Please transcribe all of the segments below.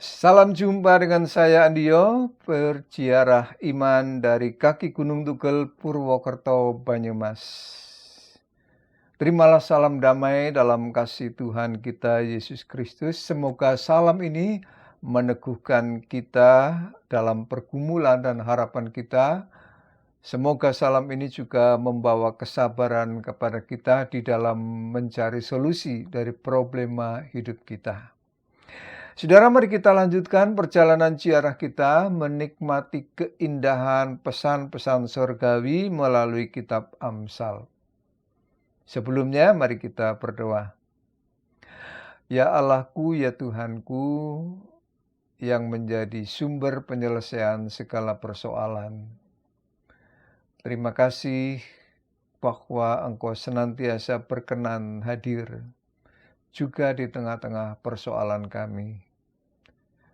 Salam jumpa dengan saya Andio, peziarah iman dari kaki Gunung Tugel, Purwokerto, Banyumas. Terimalah salam damai dalam kasih Tuhan kita Yesus Kristus. Semoga salam ini meneguhkan kita dalam pergumulan dan harapan kita. Semoga salam ini juga membawa kesabaran kepada kita di dalam mencari solusi dari problema hidup kita. Saudara, mari kita lanjutkan perjalanan ziarah kita menikmati keindahan pesan-pesan surgawi melalui kitab Amsal. Sebelumnya, mari kita berdoa. Ya Allahku, ya Tuhanku, yang menjadi sumber penyelesaian segala persoalan. Terima kasih bahwa Engkau senantiasa berkenan hadir juga di tengah-tengah persoalan kami.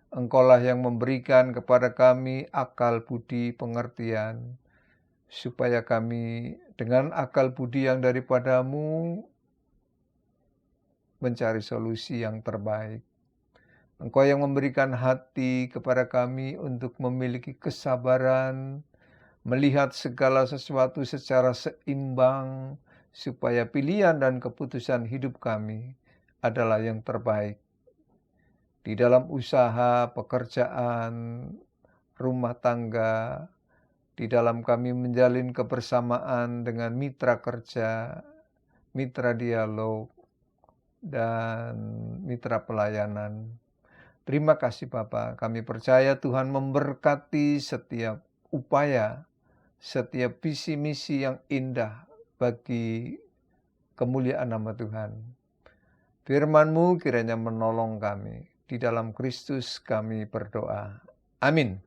Engkaulah yang memberikan kepada kami akal budi pengertian, supaya kami dengan akal budi yang daripadamu mencari solusi yang terbaik. Engkau yang memberikan hati kepada kami untuk memiliki kesabaran, melihat segala sesuatu secara seimbang, supaya pilihan dan keputusan hidup kami adalah yang terbaik. Di dalam usaha, pekerjaan, rumah tangga, di dalam kami menjalin kebersamaan dengan mitra kerja, mitra dialog, dan mitra pelayanan. Terima kasih Bapa, kami percaya Tuhan memberkati setiap upaya, setiap visi misi yang indah bagi kemuliaan nama Tuhan. Firman-Mu kiranya menolong kami. Di dalam Kristus kami berdoa. Amin.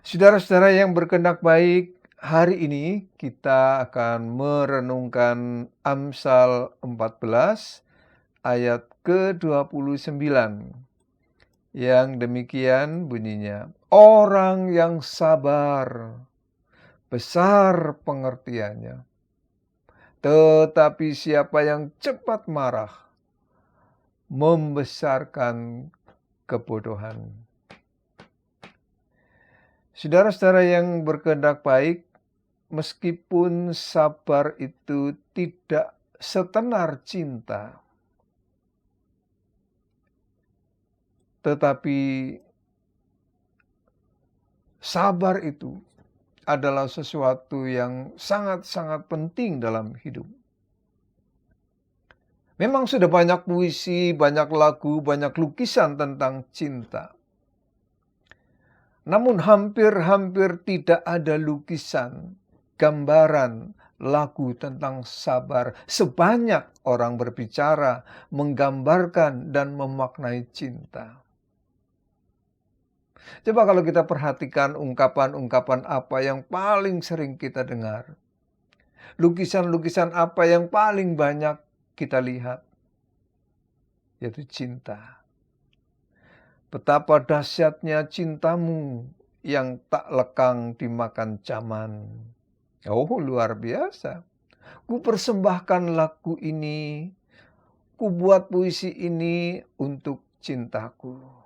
Saudara-saudara yang berkehendak baik, hari ini kita akan merenungkan Amsal 14 ayat ke-29. Yang demikian bunyinya, orang yang sabar, besar pengertiannya. Tetapi siapa yang cepat marah, membesarkan kebodohan. Saudara-saudara yang berkehendak baik, meskipun sabar itu tidak setenar cinta, tetapi sabar itu adalah sesuatu yang sangat-sangat penting dalam hidup. Memang sudah banyak puisi, banyak lagu, banyak lukisan tentang cinta. Namun hampir-hampir tidak ada lukisan, gambaran, lagu tentang sabar. Sebanyak orang berbicara, menggambarkan dan memaknai cinta. Coba kalau kita perhatikan ungkapan-ungkapan apa yang paling sering kita dengar. Lukisan-lukisan apa yang paling banyak kita lihat, yaitu cinta. Betapa dahsyatnya cintamu yang tak lekang dimakan zaman. Oh, luar biasa. Ku persembahkan lagu ini, ku buat puisi ini untuk cintaku.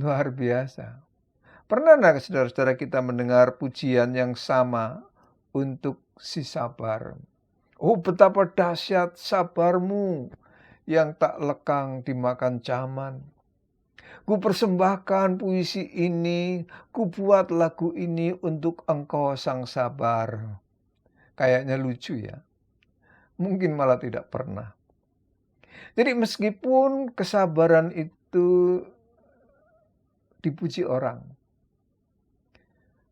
Luar biasa. Pernah enggak saudara-saudara kita mendengar pujian yang sama untuk si sabar? Oh, betapa dahsyat sabarmu yang tak lekang dimakan zaman. Ku persembahkan puisi ini, ku buat lagu ini untuk engkau sang sabar. Kayaknya lucu ya. Mungkin malah tidak pernah. Jadi meskipun kesabaran itu dipuji orang,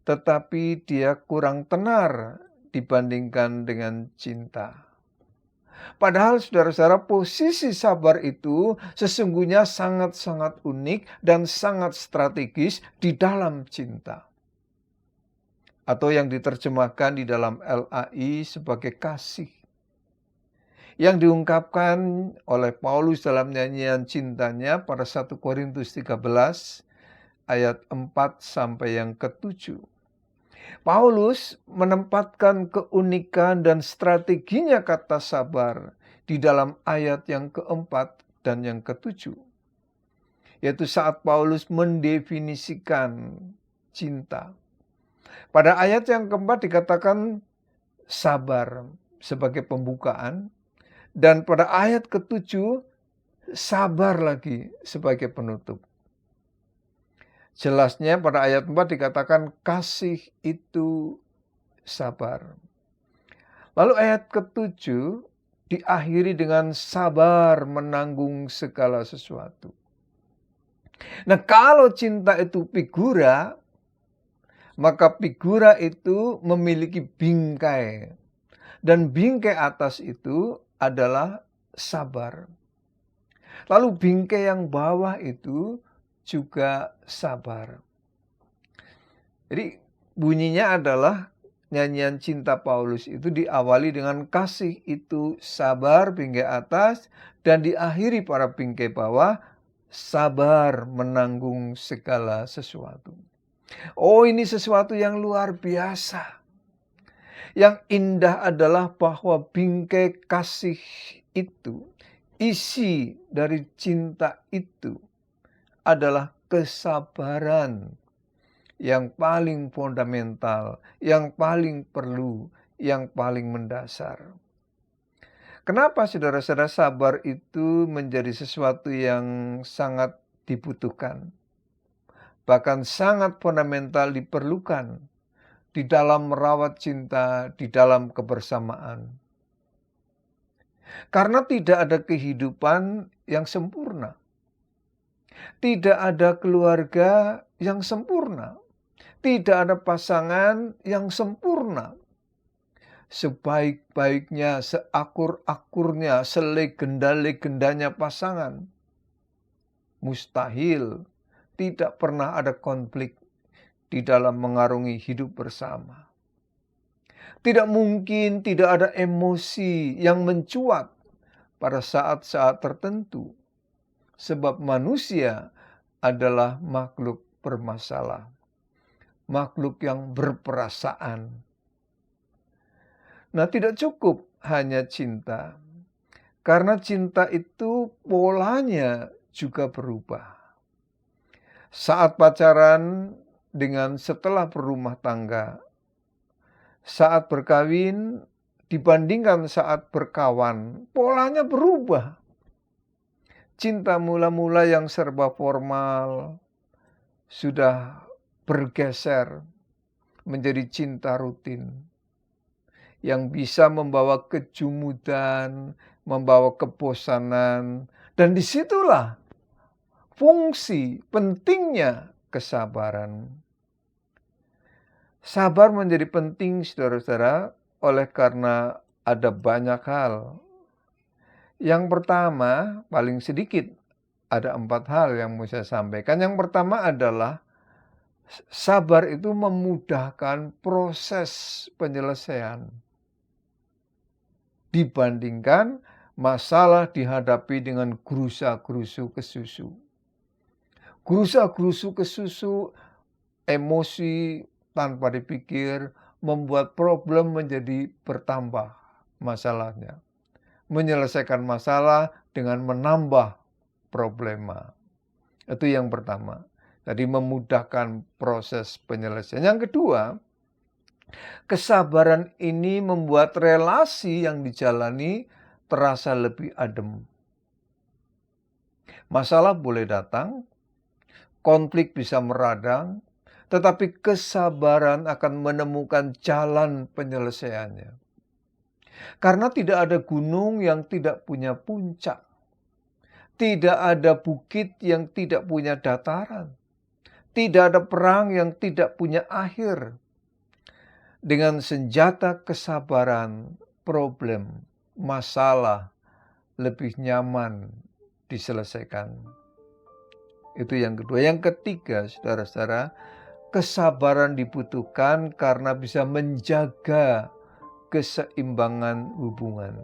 tetapi dia kurang tenar dibandingkan dengan cinta. Padahal saudara-saudara, posisi sabar itu sesungguhnya sangat-sangat unik dan sangat strategis di dalam cinta. Atau yang diterjemahkan di dalam LAI sebagai kasih. Yang diungkapkan oleh Paulus dalam nyanyian cintanya pada 1 Korintus 13 ayat 4 sampai yang ke-7. Paulus menempatkan keunikan dan strateginya kata sabar di dalam ayat yang keempat dan yang ketujuh. Yaitu saat Paulus mendefinisikan cinta. Pada ayat yang keempat dikatakan sabar sebagai pembukaan. Dan pada ayat ketujuh sabar lagi sebagai penutup. Jelasnya pada ayat 4 dikatakan kasih itu sabar. Lalu ayat ketujuh diakhiri dengan sabar menanggung segala sesuatu. Nah, kalau cinta itu figura, maka figura itu memiliki bingkai. Dan bingkai atas itu adalah sabar. Lalu bingkai yang bawah itu juga sabar. Jadi bunyinya adalah nyanyian cinta Paulus itu diawali dengan kasih itu sabar bingkai atas dan diakhiri para bingkai bawah sabar menanggung segala sesuatu. Oh, ini sesuatu yang luar biasa. Yang indah adalah bahwa bingkai kasih itu, isi dari cinta itu adalah kesabaran yang paling fundamental, yang paling perlu, yang paling mendasar. Kenapa saudara-saudara sabar itu menjadi sesuatu yang sangat dibutuhkan? Bahkan sangat fundamental diperlukan di dalam merawat cinta, di dalam kebersamaan. Karena tidak ada kehidupan yang sempurna. Tidak ada keluarga yang sempurna. Tidak ada pasangan yang sempurna. Sebaik-baiknya, seakur-akurnya, selegenda-legendanya pasangan. Mustahil tidak pernah ada konflik di dalam mengarungi hidup bersama. Tidak mungkin tidak ada emosi yang mencuat pada saat-saat tertentu. Sebab manusia adalah makhluk bermasalah. Makhluk yang berperasaan. Nah, tidak cukup hanya cinta. Karena cinta itu polanya juga berubah. Saat pacaran dengan setelah berumah tangga, saat berkawin dibandingkan saat berkawan, polanya berubah. Cinta mula-mula yang serba formal sudah bergeser menjadi cinta rutin yang bisa membawa kejumudan, membawa kebosanan, dan disitulah fungsi pentingnya kesabaran. Sabar menjadi penting saudara-saudara oleh karena ada banyak hal. Yang pertama, paling sedikit, ada 4 hal yang mau saya sampaikan. Yang pertama adalah sabar itu memudahkan proses penyelesaian. Dibandingkan masalah dihadapi dengan gerusa-gerusu kesusu. Gerusa-gerusu kesusu, emosi tanpa dipikir, membuat problem menjadi bertambah masalahnya. Menyelesaikan masalah dengan menambah problema. Itu yang pertama. Jadi memudahkan proses penyelesaian. Yang kedua, kesabaran ini membuat relasi yang dijalani terasa lebih adem. Masalah boleh datang, konflik bisa meradang, tetapi kesabaran akan menemukan jalan penyelesaiannya. Karena tidak ada gunung yang tidak punya puncak. Tidak ada bukit yang tidak punya dataran. Tidak ada perang yang tidak punya akhir. Dengan senjata kesabaran, problem, masalah lebih nyaman diselesaikan. Itu yang kedua. Yang ketiga, saudara-saudara, kesabaran dibutuhkan karena bisa menjaga keseimbangan hubungan.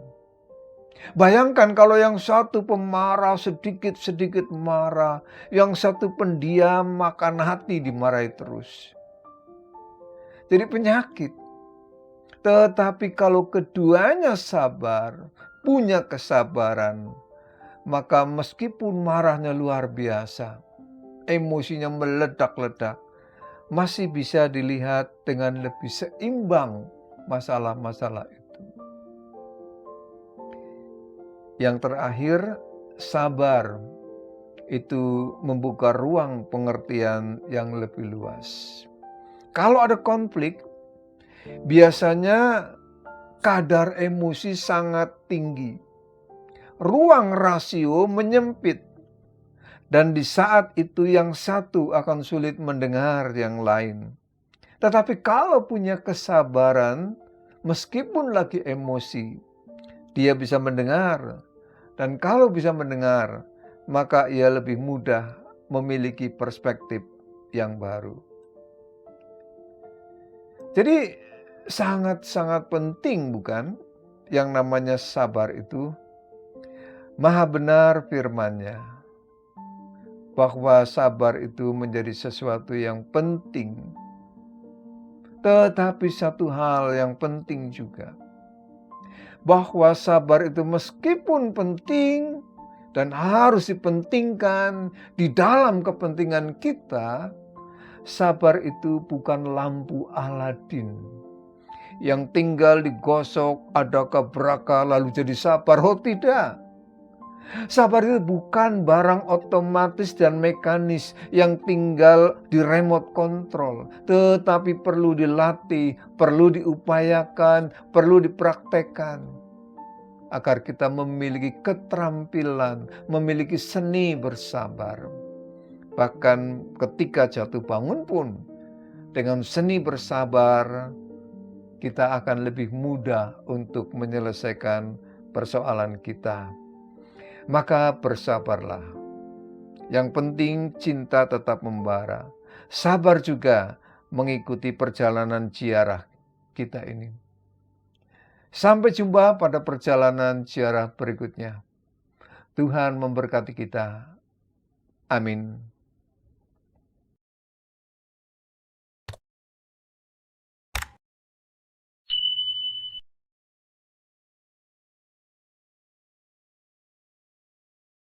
Bayangkan kalau yang satu pemarah, sedikit-sedikit marah. Yang satu pendiam, makan hati dimarahi terus. Jadi penyakit. Tetapi kalau keduanya sabar, punya kesabaran, maka meskipun marahnya luar biasa, emosinya meledak-ledak, masih bisa dilihat dengan lebih seimbang masalah-masalah itu. Yang terakhir, sabar itu membuka ruang pengertian yang lebih luas. Kalau ada konflik, biasanya kadar emosi sangat tinggi. Ruang rasio menyempit. Dan di saat itu yang satu akan sulit mendengar yang lain. Tetapi kalau punya kesabaran, meskipun lagi emosi, dia bisa mendengar. Dan kalau bisa mendengar, maka ia lebih mudah memiliki perspektif yang baru. Jadi sangat-sangat penting, bukan? Yang namanya sabar itu. Maha benar firman-Nya bahwa sabar itu menjadi sesuatu yang penting. Tetapi satu hal yang penting juga, bahwa sabar itu meskipun penting dan harus dipentingkan di dalam kepentingan kita, sabar itu bukan lampu Aladin yang tinggal digosok, ada kabraka lalu jadi sabar. Oh tidak. Sabar itu bukan barang otomatis dan mekanis yang tinggal di remote control, tetapi perlu dilatih, perlu diupayakan, perlu dipraktekkan agar kita memiliki keterampilan, memiliki seni bersabar. Bahkan ketika jatuh bangun pun, dengan seni bersabar, kita akan lebih mudah untuk menyelesaikan persoalan kita. Maka bersabarlah. Yang penting cinta tetap membara. Sabar juga mengikuti perjalanan ziarah kita ini. Sampai jumpa pada perjalanan ziarah berikutnya. Tuhan memberkati kita. Amin.